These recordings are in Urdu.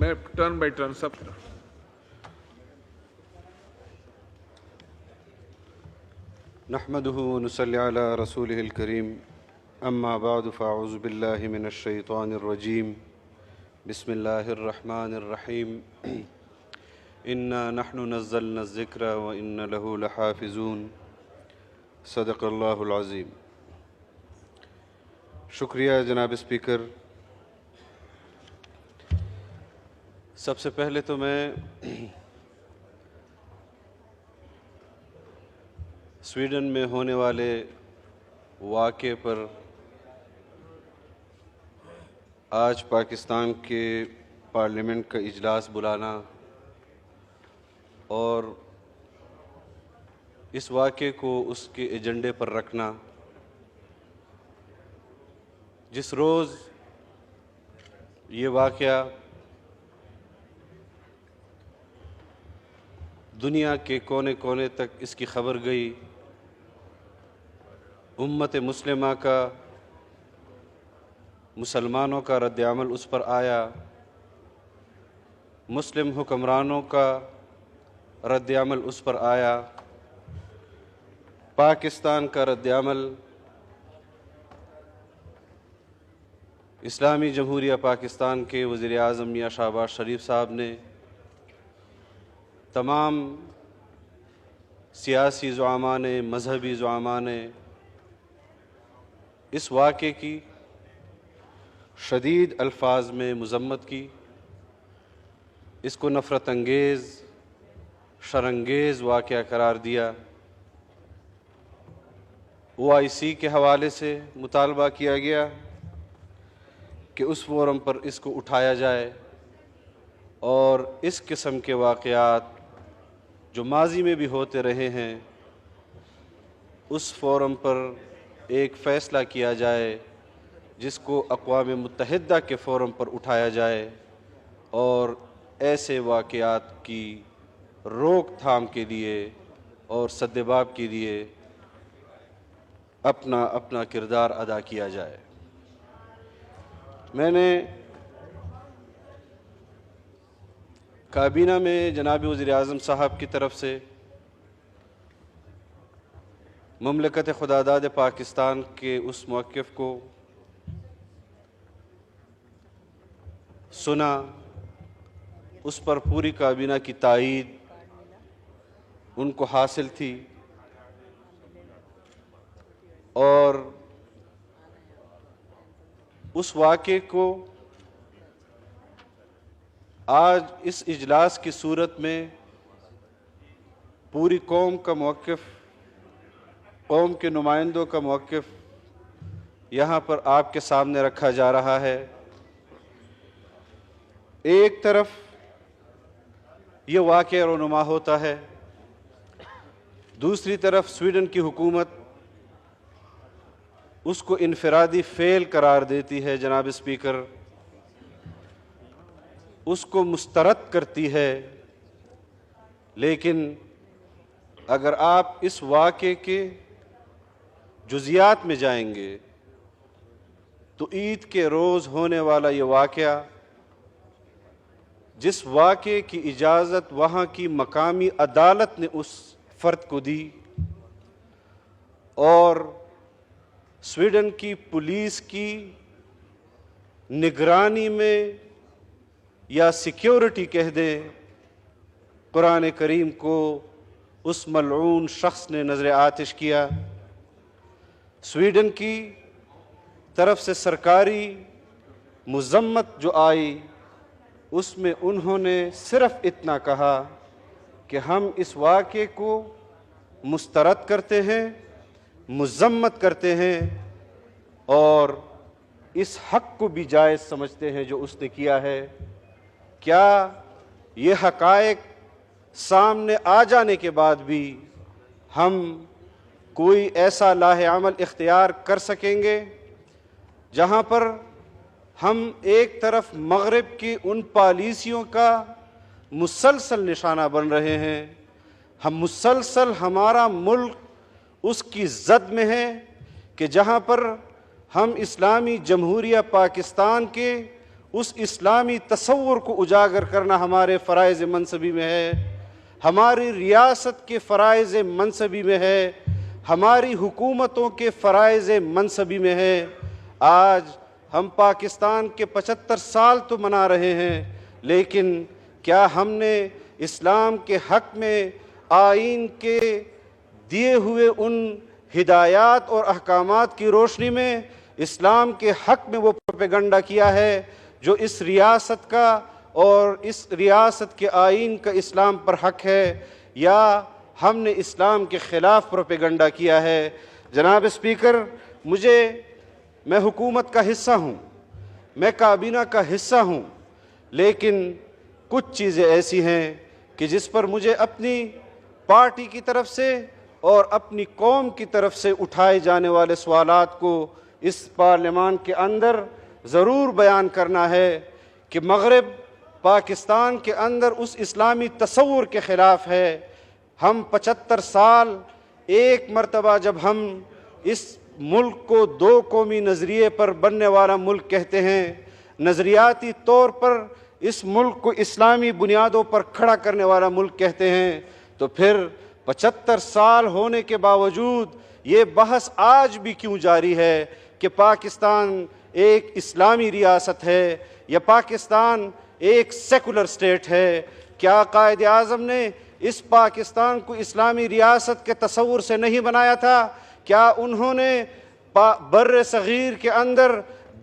میں ٹرن بائی ٹرن سب نحمده ونصلي على رسوله الكريم اما بعد فاعوذ بالله من الشيطان الرجيم بسم الله الرحمن الرحيم انا نحن نزلنا الذكر وان له لحافظون صدق اللہ العظیم۔ شکریہ جناب اسپیکر۔ سب سے پہلے تو میں سویڈن میں ہونے والے واقعے پر آج پاکستان کے پارلیمنٹ کا اجلاس بلانا اور اس واقعے کو اس کے ایجنڈے پر رکھنا، جس روز یہ واقعہ دنیا کے کونے کونے تک اس کی خبر گئی، امت مسلمہ کا، مسلمانوں کا رد عمل اس پر آیا، مسلم حکمرانوں کا رد عمل اس پر آیا، پاکستان کا رد عمل، اسلامی جمہوریہ پاکستان کے وزیر اعظم میاں شہباز شریف صاحب نے تمام سیاسی زعماء نے، مذہبی زعماء نے اس واقعے کی شدید الفاظ میں مذمت کی، اس کو نفرت انگیز، شرانگیز واقعہ قرار دیا۔ OIC کے حوالے سے مطالبہ کیا گیا کہ اس فورم پر اس کو اٹھایا جائے اور اس قسم کے واقعات جو ماضی میں بھی ہوتے رہے ہیں اس فورم پر ایک فیصلہ کیا جائے، جس کو اقوام متحدہ کے فورم پر اٹھایا جائے اور ایسے واقعات کی روک تھام کے لیے اور سدباب کے لیے اپنا کردار ادا کیا جائے۔ میں نے کابینہ میں جناب وزیر اعظم صاحب کی طرف سے مملکت خداداد پاکستان کے اس موقف کو سنا، اس پر پوری کابینہ کی تائید ان کو حاصل تھی، اور اس واقعے کو آج اس اجلاس کی صورت میں پوری قوم کا موقف، قوم کے نمائندوں کا موقف یہاں پر آپ کے سامنے رکھا جا رہا ہے۔ ایک طرف یہ واقعہ رونما ہوتا ہے، دوسری طرف سویڈن کی حکومت اس کو انفرادی فعل قرار دیتی ہے، جناب اسپیکر، اس کو مسترد کرتی ہے۔ لیکن اگر آپ اس واقعے کے جزیات میں جائیں گے تو عید کے روز ہونے والا یہ واقعہ، جس واقعے کی اجازت وہاں کی مقامی عدالت نے اس فرد کو دی اور سویڈن کی پولیس کی نگرانی میں یا سیکیورٹی کہہ دیں، قرآن کریم کو اس ملعون شخص نے نظر آتش کیا۔ سویڈن کی طرف سے سرکاری مذمت جو آئی اس میں انہوں نے صرف اتنا کہا کہ ہم اس واقعے کو مسترد کرتے ہیں، مذمت کرتے ہیں اور اس حق کو بھی جائز سمجھتے ہیں جو اس نے کیا ہے۔ کیا یہ حقائق سامنے آ جانے کے بعد بھی ہم کوئی ایسا لاہ عمل اختیار کر سکیں گے جہاں پر ہم ایک طرف مغرب کی ان پالیسیوں کا مسلسل نشانہ بن رہے ہیں، ہم مسلسل ہمارا ملک اس کی زد میں ہے کہ جہاں پر ہم اسلامی جمہوریہ پاکستان کے اس اسلامی تصور کو اجاگر کرنا ہمارے فرائض منصبی میں ہے، ہماری ریاست کے فرائض منصبی میں ہے، ہماری حکومتوں کے فرائض منصبی میں ہے۔ آج ہم پاکستان کے 75 سال تو منا رہے ہیں، لیکن کیا ہم نے اسلام کے حق میں آئین کے دیے ہوئے ان ہدایات اور احکامات کی روشنی میں اسلام کے حق میں وہ پروپیگنڈا کیا ہے جو اس ریاست کا اور اس ریاست کے آئین کا اسلام پر حق ہے، یا ہم نے اسلام کے خلاف پروپیگنڈا کیا ہے؟ جناب اسپیکر، میں حکومت کا حصہ ہوں، میں کابینہ کا حصہ ہوں، لیکن کچھ چیزیں ایسی ہیں کہ جس پر مجھے اپنی پارٹی کی طرف سے اور اپنی قوم کی طرف سے اٹھائے جانے والے سوالات کو اس پارلیمان کے اندر ضرور بیان کرنا ہے کہ مغرب پاکستان کے اندر اس اسلامی تصور کے خلاف ہے۔ ہم 75 سال ایک مرتبہ جب ہم اس ملک کو 2 قومی نظریے پر بننے والا ملک کہتے ہیں، نظریاتی طور پر اس ملک کو اسلامی بنیادوں پر کھڑا کرنے والا ملک کہتے ہیں، تو پھر 75 سال ہونے کے باوجود یہ بحث آج بھی کیوں جاری ہے کہ پاکستان ایک اسلامی ریاست ہے یا پاکستان ایک سیکولر اسٹیٹ ہے؟ کیا قائد اعظم نے اس پاکستان کو اسلامی ریاست کے تصور سے نہیں بنایا تھا؟ کیا انہوں نے بر صغیر کے اندر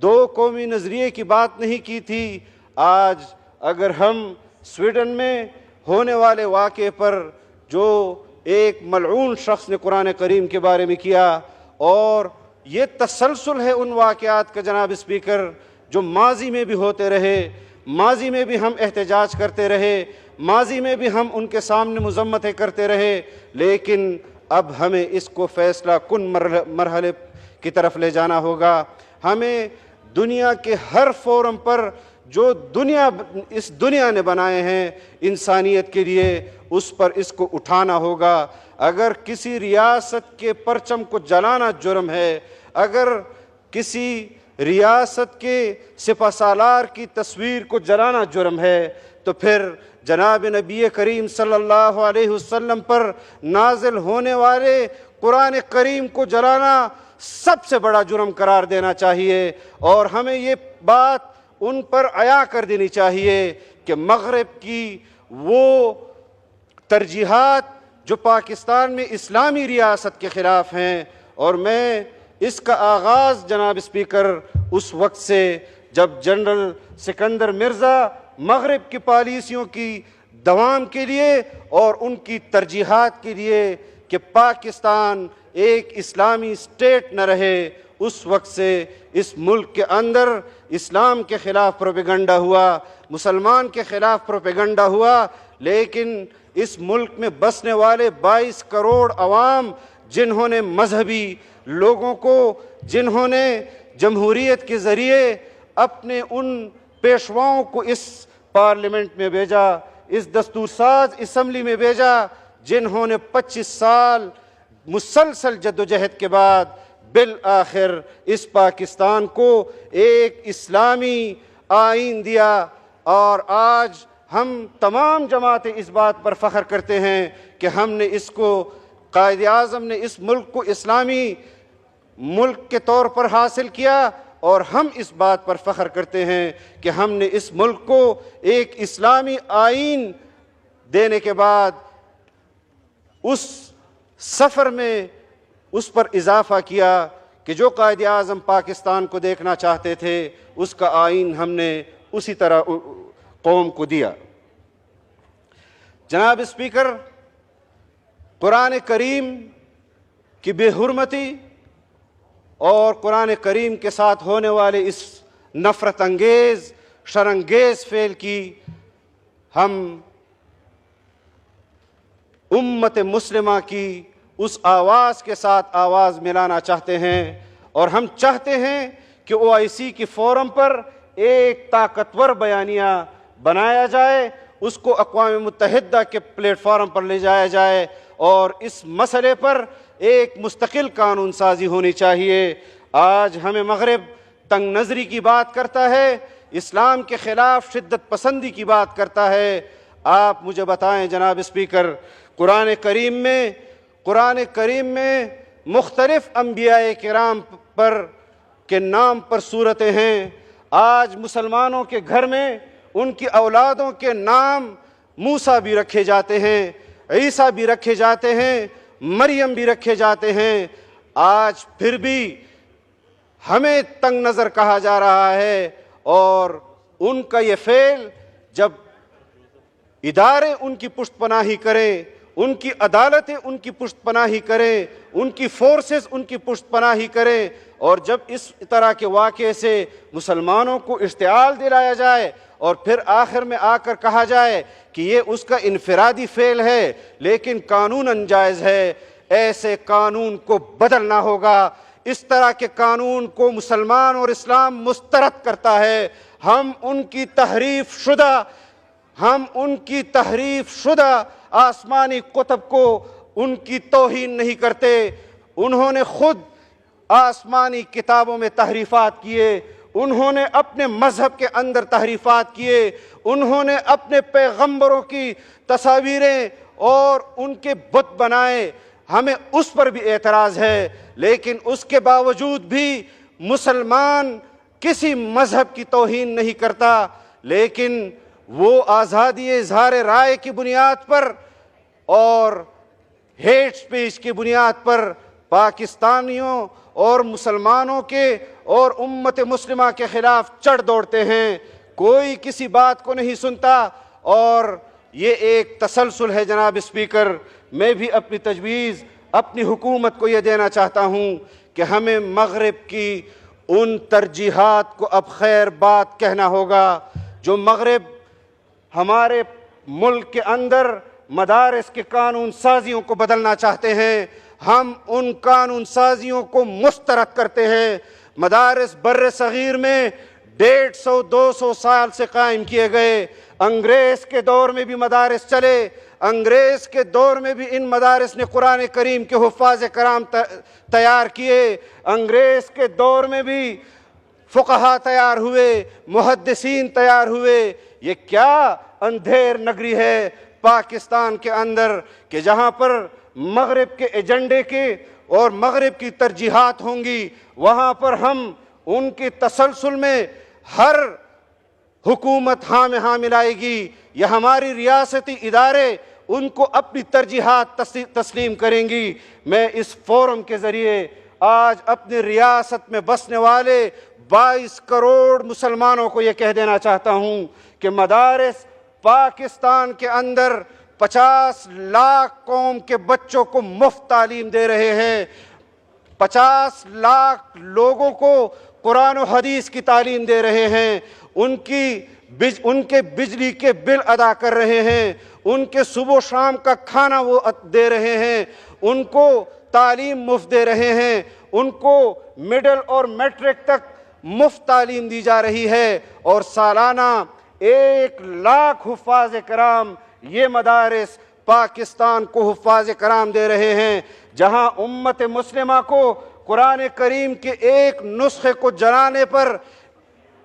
2 قومی نظریے کی بات نہیں کی تھی؟ آج اگر ہم سویڈن میں ہونے والے واقعے پر جو ایک ملعون شخص نے قرآن کریم کے بارے میں کیا، اور یہ تسلسل ہے ان واقعات کا جناب اسپیکر جو ماضی میں بھی ہوتے رہے، ماضی میں بھی ہم احتجاج کرتے رہے، ماضی میں بھی ہم ان کے سامنے مذمتیں کرتے رہے، لیکن اب ہمیں اس کو فیصلہ کن مرحلے کی طرف لے جانا ہوگا۔ ہمیں دنیا کے ہر فورم پر جو اس دنیا نے بنائے ہیں انسانیت کے لیے، اس پر اس کو اٹھانا ہوگا۔ اگر کسی ریاست کے پرچم کو جلانا جرم ہے، اگر کسی ریاست کے سپہ سالار کی تصویر کو جلانا جرم ہے، تو پھر جناب نبی کریم صلی اللہ علیہ وسلم پر نازل ہونے والے قرآن کریم کو جلانا سب سے بڑا جرم قرار دینا چاہیے، اور ہمیں یہ بات ان پر عیا کر دینی چاہیے کہ مغرب کی وہ ترجیحات جو پاکستان میں اسلامی ریاست کے خلاف ہیں، اور میں اس کا آغاز جناب اسپیکر اس وقت سے جب جنرل سکندر مرزا مغرب کی پالیسیوں کی دوام کے لیے اور ان کی ترجیحات کے لیے کہ پاکستان ایک اسلامی اسٹیٹ نہ رہے، اس وقت سے اس ملک کے اندر اسلام کے خلاف پروپیگنڈا ہوا، مسلمان کے خلاف پروپیگنڈا ہوا، لیکن اس ملک میں بسنے والے 22 کروڑ عوام جنہوں نے مذہبی لوگوں کو، جنہوں نے جمہوریت کے ذریعے اپنے ان پیشواؤں کو اس پارلیمنٹ میں بھیجا، اس دستور ساز اسمبلی میں بھیجا، جنہوں نے 25 سال مسلسل جدوجہد کے بعد بالآخر اس پاکستان کو ایک اسلامی آئین دیا، اور آج ہم تمام جماعتیں اس بات پر فخر کرتے ہیں کہ ہم نے اس کو، قائد اعظم نے اس ملک کو اسلامی ملک کے طور پر حاصل کیا، اور ہم اس بات پر فخر کرتے ہیں کہ ہم نے اس ملک کو ایک اسلامی آئین دینے کے بعد اس سفر میں اس پر اضافہ کیا کہ جو قائد اعظم پاکستان کو دیکھنا چاہتے تھے اس کا آئین ہم نے اسی طرح قوم کو دیا۔ جناب اسپیکر، قرآن کریم کی بے حرمتی اور قرآن کریم کے ساتھ ہونے والے اس نفرت انگیز، شرانگیز فعل کی ہم امت مسلمہ کی اس آواز کے ساتھ آواز ملانا چاہتے ہیں، اور ہم چاہتے ہیں کہ OIC کی فورم پر ایک طاقتور بیانیہ بنایا جائے، اس کو اقوام متحدہ کے پلیٹ فارم پر لے جایا جائے، اور اس مسئلے پر ایک مستقل قانون سازی ہونی چاہیے۔ آج ہمیں مغرب تنگ نظری کی بات کرتا ہے اسلام کے خلاف شدت پسندی کی بات کرتا ہے۔ آپ مجھے بتائیں جناب اسپیکر، قرآن کریم میں مختلف انبیاء کرام پر کے نام پر صورتیں ہیں۔ آج مسلمانوں کے گھر میں ان کی اولادوں کے نام موسیٰ بھی رکھے جاتے ہیں، عیسیٰ بھی رکھے جاتے ہیں، مریم بھی رکھے جاتے ہیں۔ آج پھر بھی ہمیں تنگ نظر کہا جا رہا ہے، اور ان کا یہ فعل جب ادارے ان کی پشت پناہی کریں، ان کی عدالتیں ان کی پشت پناہی کریں، ان کی فورسز ان کی پشت پناہی کریں، اور جب اس طرح کے واقعے سے مسلمانوں کو اشتعال دلایا جائے اور پھر آخر میں آ کر کہا جائے کہ یہ اس کا انفرادی فعل ہے لیکن قانوناً جائز ہے، ایسے قانون کو بدلنا ہوگا۔ اس طرح کے قانون کو مسلمان اور اسلام مسترد کرتا ہے۔ ہم ان کی تحریف شدہ آسمانی کتب کو ان کی توہین نہیں کرتے۔ انہوں نے خود آسمانی کتابوں میں تحریفات کیے، انہوں نے اپنے مذہب کے اندر تحریفات کیے، انہوں نے اپنے پیغمبروں کی تصاویریں اور ان کے بت بنائے۔ ہمیں اس پر بھی اعتراض ہے، لیکن اس کے باوجود بھی مسلمان کسی مذہب کی توہین نہیں کرتا، لیکن وہ آزادی اظہار رائے کی بنیاد پر اور ہیٹ سپیچ کی بنیاد پر پاکستانیوں اور مسلمانوں کے اور امت مسلمہ کے خلاف چڑھ دوڑتے ہیں۔ کوئی کسی بات کو نہیں سنتا، اور یہ ایک تسلسل ہے جناب اسپیکر۔ میں بھی اپنی تجویز اپنی حکومت کو یہ دینا چاہتا ہوں کہ ہمیں مغرب کی ان ترجیحات کو اب خیر بات کہنا ہوگا جو مغرب ہمارے ملک کے اندر مدارس کے قانون سازیوں کو بدلنا چاہتے ہیں۔ ہم ان قانون سازیوں کو مسترد کرتے ہیں۔ مدارس بر صغیر میں 150-200 سال سے قائم کیے گئے۔ انگریز کے دور میں بھی مدارس چلے، انگریز کے دور میں بھی ان مدارس نے قرآن کریم کے حفاظ کرام تیار کیے، انگریز کے دور میں بھی فقہا تیار ہوئے، محدثین تیار ہوئے۔ یہ کیا اندھیر نگری ہے پاکستان کے اندر کہ جہاں پر مغرب کے ایجنڈے کے اور مغرب کی ترجیحات ہوں گی، وہاں پر ہم ان کی تسلسل میں ہر حکومت ہاں میں ہاں ملائے گی، یا ہماری ریاستی ادارے ان کو اپنی ترجیحات تسلیم کریں گی۔ میں اس فورم کے ذریعے آج اپنی ریاست میں بسنے والے 22 کروڑ مسلمانوں کو یہ کہہ دینا چاہتا ہوں کہ مدارس پاکستان کے اندر 50 لاکھ قوم کے بچوں کو مفت تعلیم دے رہے ہیں، 50 لاکھ لوگوں کو قرآن و حدیث کی تعلیم دے رہے ہیں، ان کے بجلی کے بل ادا کر رہے ہیں، ان کے صبح و شام کا کھانا وہ دے رہے ہیں، ان کو تعلیم مفت دے رہے ہیں، ان کو مڈل اور میٹرک تک مفت تعلیم دی جا رہی ہے، اور سالانہ 1 لاکھ حفاظ کرام یہ مدارس پاکستان کو حفاظ کرام دے رہے ہیں۔ جہاں امت مسلمہ کو قرآن کریم کے ایک نسخے کو جلانے پر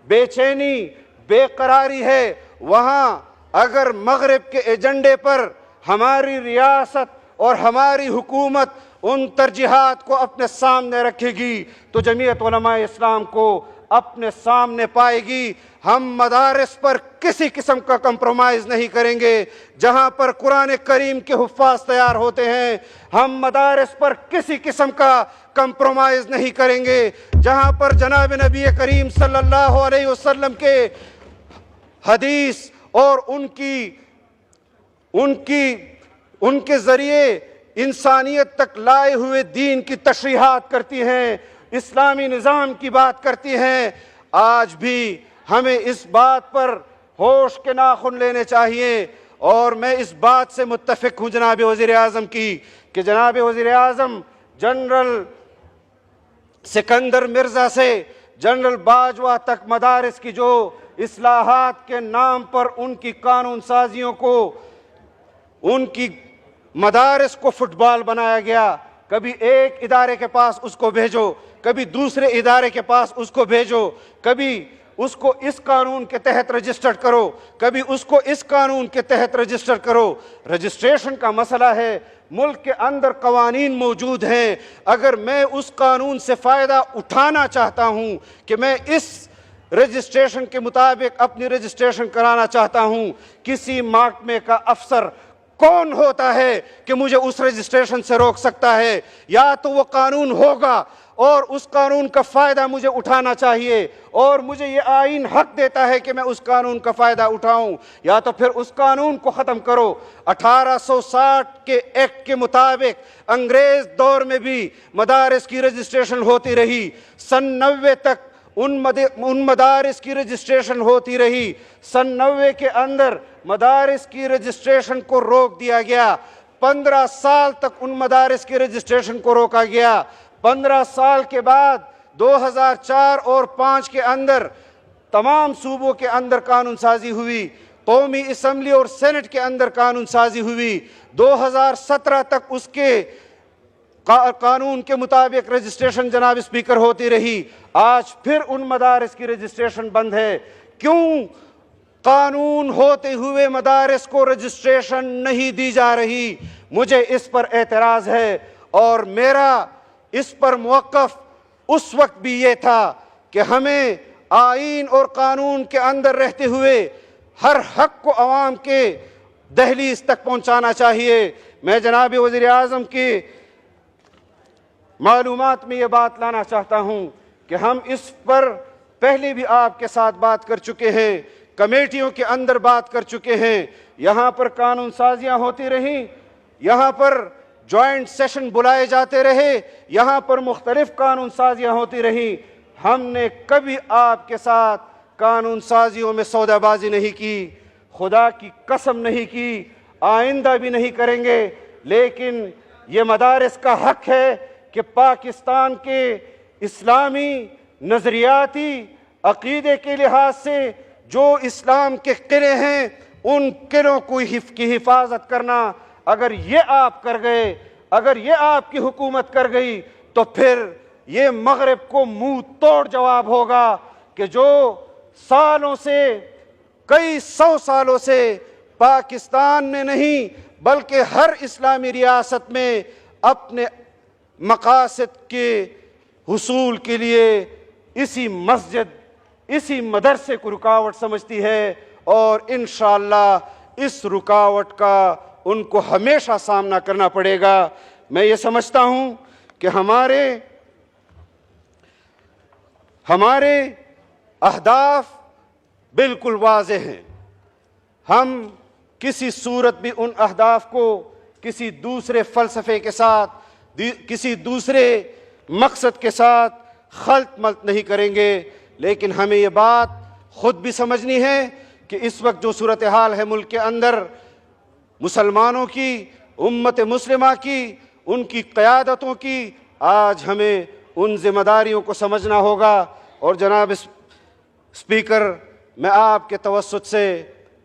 بے چینی بے قراری ہے، وہاں اگر مغرب کے ایجنڈے پر ہماری ریاست اور ہماری حکومت ان ترجیحات کو اپنے سامنے رکھے گی تو جمعیت علماء اسلام کو اپنے سامنے پائے گی۔ ہم مدارس پر کسی قسم کا کمپرومائز نہیں کریں گے۔ جہاں پر قرآن کریم کے حفاظ تیار ہوتے ہیں، ہم مدارس پر کسی قسم کا کمپرومائز نہیں کریں گے۔ جہاں پر جناب نبی کریم صلی اللہ علیہ وسلم کے حدیث اور ان کے ذریعے انسانیت تک لائے ہوئے دین کی تشریحات کرتی ہیں، اسلامی نظام کی بات کرتی ہیں، آج بھی ہمیں اس بات پر ہوش کے ناخن لینے چاہیے۔ اور میں اس بات سے متفق ہوں جناب وزیر اعظم کی کہ جناب وزیر اعظم جنرل سکندر مرزا سے جنرل باجوہ تک مدارس کی جو اصلاحات کے نام پر ان کی قانون سازیوں کو، ان کی مدارس کو فٹ بال بنایا گیا، کبھی ایک ادارے کے پاس اس کو بھیجو، کبھی دوسرے ادارے کے پاس اس کو بھیجو، کبھی اس کو اس قانون کے تحت رجسٹر کرو، کبھی اس کو اس قانون کے تحت رجسٹر کرو۔ رجسٹریشن کا مسئلہ ہے، ملک کے اندر قوانین موجود ہیں، اگر میں اس قانون سے فائدہ اٹھانا چاہتا ہوں کہ میں اس رجسٹریشن کے مطابق اپنی رجسٹریشن کرانا چاہتا ہوں، کسی محکمے کا افسر کون ہوتا ہے کہ مجھے اس رجسٹریشن سے روک سکتا ہے؟ یا تو وہ قانون ہوگا اور اس قانون کا فائدہ مجھے اٹھانا چاہیے اور مجھے یہ آئین حق دیتا ہے کہ میں اس قانون کا فائدہ اٹھاؤں، یا تو پھر اس قانون کو ختم کرو۔ 1860 کے ایکٹ کے مطابق انگریز دور میں بھی مدارس کی رجسٹریشن ہوتی رہی، سن 90 تک ان مدارس کی رجسٹریشن ہوتی رہی۔ سن 90 کے اندر مدارس کی رجسٹریشن کو روک دیا گیا، 15 سال تک ان مدارس کی رجسٹریشن کو روکا گیا۔ 15 سال کے بعد 2004 اور 2005 کے اندر تمام صوبوں کے اندر قانون سازی ہوئی، قومی اسمبلی اور سینٹ کے اندر قانون سازی ہوئی۔ 2017 تک اس کے قانون کے مطابق رجسٹریشن جناب اسپیکر ہوتی رہی۔ آج پھر ان مدارس کی رجسٹریشن بند ہے۔ کیوں قانون ہوتے ہوئے مدارس کو رجسٹریشن نہیں دی جا رہی؟ مجھے اس پر اعتراض ہے، اور میرا اس پر موقف اس وقت بھی یہ تھا کہ ہمیں آئین اور قانون کے اندر رہتے ہوئے ہر حق کو عوام کے دہلیز تک پہنچانا چاہیے۔ میں جناب وزیر اعظم کی معلومات میں یہ بات لانا چاہتا ہوں کہ ہم اس پر پہلے بھی آپ کے ساتھ بات کر چکے ہیں، کمیٹیوں کے اندر بات کر چکے ہیں، یہاں پر قانون سازیاں ہوتی رہیں، یہاں پر جوائنٹ سیشن بلائے جاتے رہے، یہاں پر مختلف قانون سازیاں ہوتی رہیں۔ ہم نے کبھی آپ کے ساتھ قانون سازیوں میں سودا بازی نہیں کی، خدا کی قسم نہیں کی، آئندہ بھی نہیں کریں گے۔ لیکن یہ مدارس کا حق ہے کہ پاکستان کے اسلامی نظریاتی عقیدے کے لحاظ سے جو اسلام کے قلعے ہیں، ان قلعوں کی حفاظت کرنا۔ اگر یہ آپ کر گئے، اگر یہ آپ کی حکومت کر گئی، تو پھر یہ مغرب کو منہ توڑ جواب ہوگا کہ جو سالوں سے، کئی 100 سالوں سے پاکستان میں نہیں بلکہ ہر اسلامی ریاست میں اپنے مقاصد کے حصول کے لیے اسی مسجد، اسی مدرسے کو رکاوٹ سمجھتی ہے، اور انشاءاللہ اس رکاوٹ کا ان کو ہمیشہ سامنا کرنا پڑے گا۔ میں یہ سمجھتا ہوں کہ ہمارے اہداف بالکل واضح ہیں۔ ہم کسی صورت بھی ان اہداف کو کسی دوسرے فلسفے کے ساتھ، کسی دوسرے مقصد کے ساتھ خلط ملط نہیں کریں گے، لیکن ہمیں یہ بات خود بھی سمجھنی ہے کہ اس وقت جو صورتحال ہے ملک کے اندر، مسلمانوں کی، امت مسلمہ کی، ان کی قیادتوں کی، آج ہمیں ان ذمہ داریوں کو سمجھنا ہوگا۔ اور جناب اسپیکر، میں آپ کے توسط سے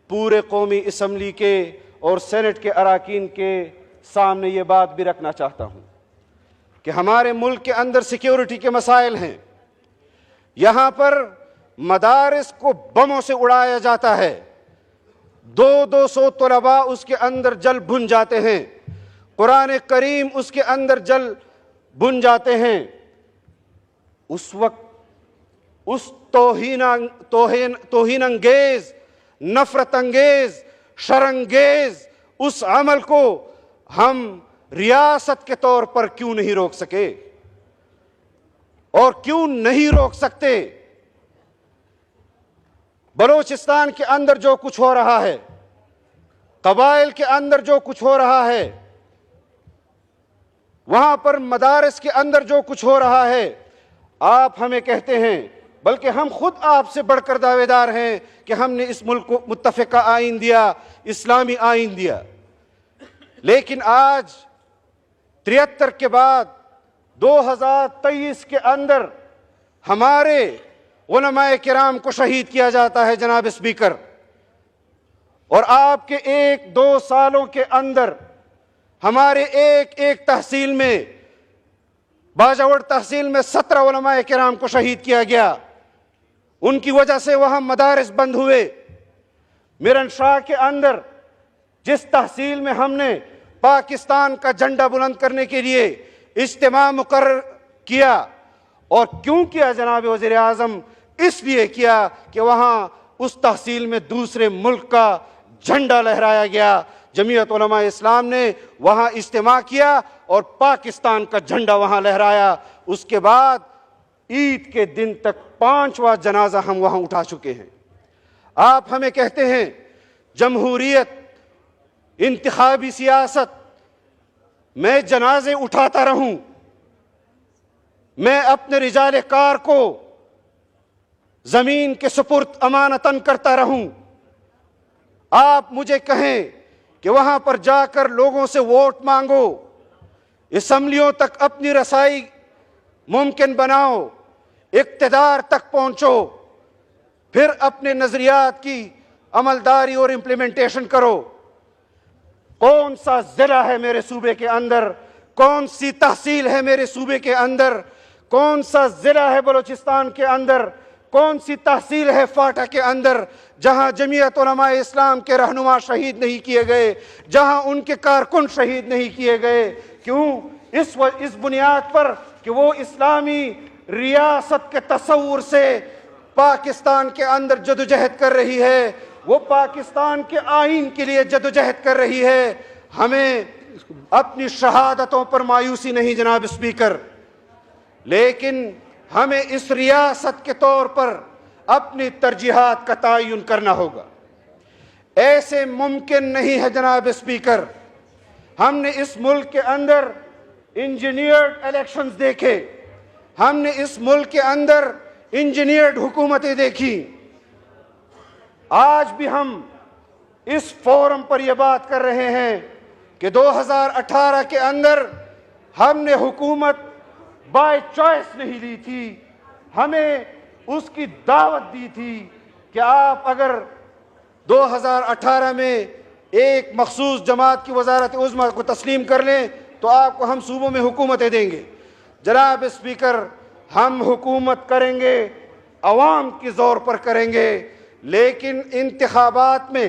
پورے قومی اسمبلی کے اور سینٹ کے اراکین کے سامنے یہ بات بھی رکھنا چاہتا ہوں کہ ہمارے ملک کے اندر سیکیورٹی کے مسائل ہیں۔ یہاں پر مدارس کو بموں سے اڑایا جاتا ہے، 200 طلباء اس کے اندر جل بھن جاتے ہیں، قرآن کریم اس کے اندر جل بھن جاتے ہیں۔ اس وقت اس توہین انگیز، نفرت انگیز، شرانگیز اس عمل کو ہم ریاست کے طور پر کیوں نہیں روک سکے، اور کیوں نہیں روک سکتے؟ بلوچستان کے اندر جو کچھ ہو رہا ہے، قبائل کے اندر جو کچھ ہو رہا ہے، وہاں پر مدارس کے اندر جو کچھ ہو رہا ہے، آپ ہمیں کہتے ہیں، بلکہ ہم خود آپ سے بڑھ کر دعوے دار ہیں کہ ہم نے اس ملک کو متفقہ آئین دیا، اسلامی آئین دیا، لیکن آج 73 کے بعد 2023 کے اندر ہمارے علماء کرام کو شہید کیا جاتا ہے جناب اسپیکر، اور آپ کے 1-2 سالوں کے اندر ہمارے ایک تحصیل میں، باجوڑ تحصیل میں 17 علماء کرام کو شہید کیا گیا۔ ان کی وجہ سے وہاں مدارس بند ہوئے۔ میرن شاہ کے اندر جس تحصیل میں ہم نے پاکستان کا جھنڈا بلند کرنے کے لیے اجتماع مقرر کیا، اور کیوں کیا جناب وزیر اعظم؟ اس لیے کیا کہ وہاں اس تحصیل میں دوسرے ملک کا جھنڈا لہرایا گیا۔ جمعیت علماء اسلام نے وہاں اجتماع کیا اور پاکستان کا جھنڈا وہاں لہرایا۔ اس کے بعد عید کے دن تک 5واں جنازہ ہم وہاں اٹھا چکے ہیں۔ آپ ہمیں کہتے ہیں جمہوریت، انتخابی سیاست، میں جنازے اٹھاتا رہوں، میں اپنے رجال کار کو زمین کے سپرد امانتاً کرتا رہوں۔ آپ مجھے کہیں کہ وہاں پر جا کر لوگوں سے ووٹ مانگو، اسمبلیوں تک اپنی رسائی ممکن بناؤ، اقتدار تک پہنچو، پھر اپنے نظریات کی عملداری اور امپلیمنٹیشن کرو۔ کون سا ضلع ہے میرے صوبے کے اندر، کون سی تحصیل ہے میرے صوبے کے اندر، کون سا ضلع ہے بلوچستان کے اندر، کون سی تحصیل ہے فاٹا کے اندر جہاں جمعیت علماء اسلام کے رہنما شہید نہیں کیے گئے، جہاں ان کے کارکن شہید نہیں کیے گئے؟ کیوں؟ اس بنیاد پر کہ وہ اسلامی ریاست کے تصور سے پاکستان کے اندر جدوجہد کر رہی ہے، وہ پاکستان کے آئین کے لیے جدوجہد کر رہی ہے۔ ہمیں اپنی شہادتوں پر مایوسی نہیں جناب اسپیکر، لیکن ہمیں اس ریاست کے طور پر اپنی ترجیحات کا تعین کرنا ہوگا۔ ایسے ممکن نہیں ہے جناب اسپیکر، ہم نے اس ملک کے اندر انجینئرڈ الیکشنز دیکھے، ہم نے اس ملک کے اندر انجینئرڈ حکومتیں دیکھی۔ آج بھی ہم اس فورم پر یہ بات کر رہے ہیں کہ 2018 کے اندر ہم نے حکومت بائی چوائس نہیں لی تھی، ہمیں اس کی دعوت دی تھی کہ آپ اگر 2018 میں ایک مخصوص جماعت کی وزارت عظمیٰ کو تسلیم کر لیں تو آپ کو ہم صوبوں میں حکومتیں دیں گے۔ جناب اسپیکر، ہم حکومت کریں گے، عوام کی زور پر کریں گے، لیکن انتخابات میں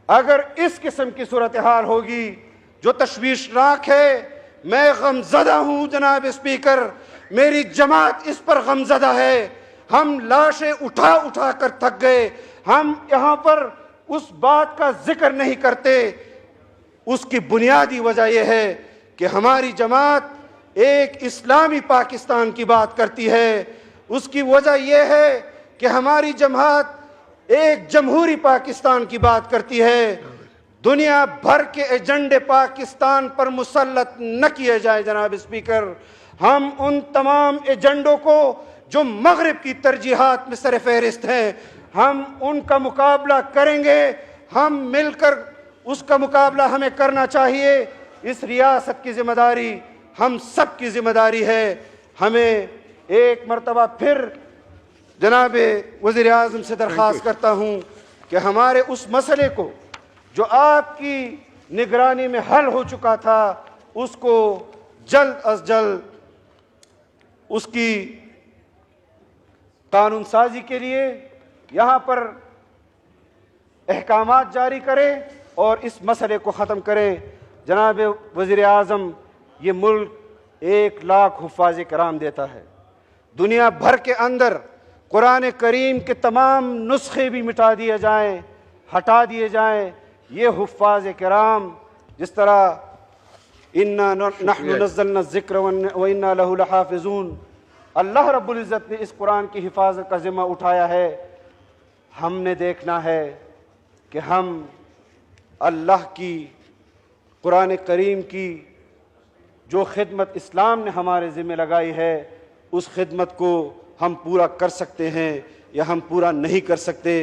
اگر اس قسم کی صورتحال ہوگی جو تشویشناک ہے، میں غمزدہ ہوں جناب اسپیکر، میری جماعت اس پر غمزدہ ہے۔ ہم لاشیں اٹھا اٹھا کر تھک گئے، ہم یہاں پر اس بات کا ذکر نہیں کرتے۔ اس کی بنیادی وجہ یہ ہے کہ ہماری جماعت ایک اسلامی پاکستان کی بات کرتی ہے، اس کی وجہ یہ ہے کہ ہماری جماعت ایک جمہوری پاکستان کی بات کرتی ہے۔ دنیا بھر کے ایجنڈے پاکستان پر مسلط نہ کیے جائے جناب اسپیکر، ہم ان تمام ایجنڈوں کو جو مغرب کی ترجیحات میں سر فہرست ہیں، ہم ان کا مقابلہ کریں گے، ہم مل کر اس کا مقابلہ ہمیں کرنا چاہیے۔ اس ریاست کی ذمہ داری ہم سب کی ذمہ داری ہے۔ ہمیں ایک مرتبہ پھر جناب وزیر اعظم سے درخواست کرتا ہوں کہ ہمارے اس مسئلے کو جو آپ کی نگرانی میں حل ہو چکا تھا، اس کو جلد از جلد اس کی قانون سازی کے لیے یہاں پر احکامات جاری کریں اور اس مسئلے کو ختم کریں۔ جناب وزیر اعظم، یہ ملک 1 لاکھ حفاظ کرام دیتا ہے، دنیا بھر کے اندر قرآن کریم کے تمام نسخے بھی مٹا دیے جائیں، ہٹا دیے جائیں، یہ حفاظ کرام جس طرح اِنَّا نَحْنُ نَزَّلْنَا الذِّكْرَ وَإِنَّا لَهُ لَحَافِظُونَ، اللہ رب العزت نے اس قرآن کی حفاظت کا ذمہ اٹھایا ہے۔ ہم نے دیکھنا ہے کہ ہم اللہ کی قرآن کریم کی جو خدمت اسلام نے ہمارے ذمہ لگائی ہے، اس خدمت کو ہم پورا کر سکتے ہیں یا ہم پورا نہیں کر سکتے۔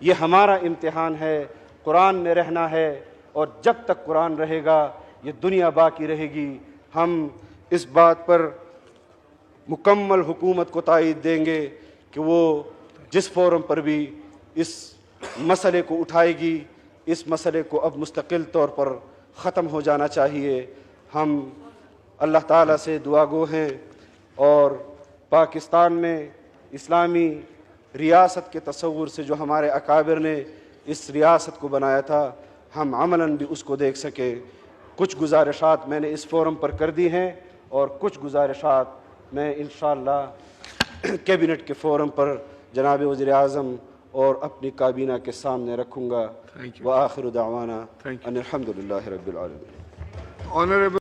یہ ہمارا امتحان ہے۔ قرآن نے رہنا ہے، اور جب تک قرآن رہے گا یہ دنیا باقی رہے گی۔ ہم اس بات پر مکمل حکومت کو تائید دیں گے کہ وہ جس فورم پر بھی اس مسئلے کو اٹھائے گی، اس مسئلے کو اب مستقل طور پر ختم ہو جانا چاہیے۔ ہم اللہ تعالیٰ سے دعا گو ہیں اور پاکستان میں اسلامی ریاست کے تصور سے جو ہمارے اکابر نے اس ریاست کو بنایا تھا ہم عملاً بھی اس کو دیکھ سکیں۔ کچھ گزارشات میں نے اس فورم پر کر دی ہیں اور کچھ گزارشات میں انشاءاللہ کیبنٹ کے فورم پر جناب وزیر اعظم اور اپنی کابینہ کے سامنے رکھوں گا۔ وآخر دعوانا ان الحمد للہ رب العالمین۔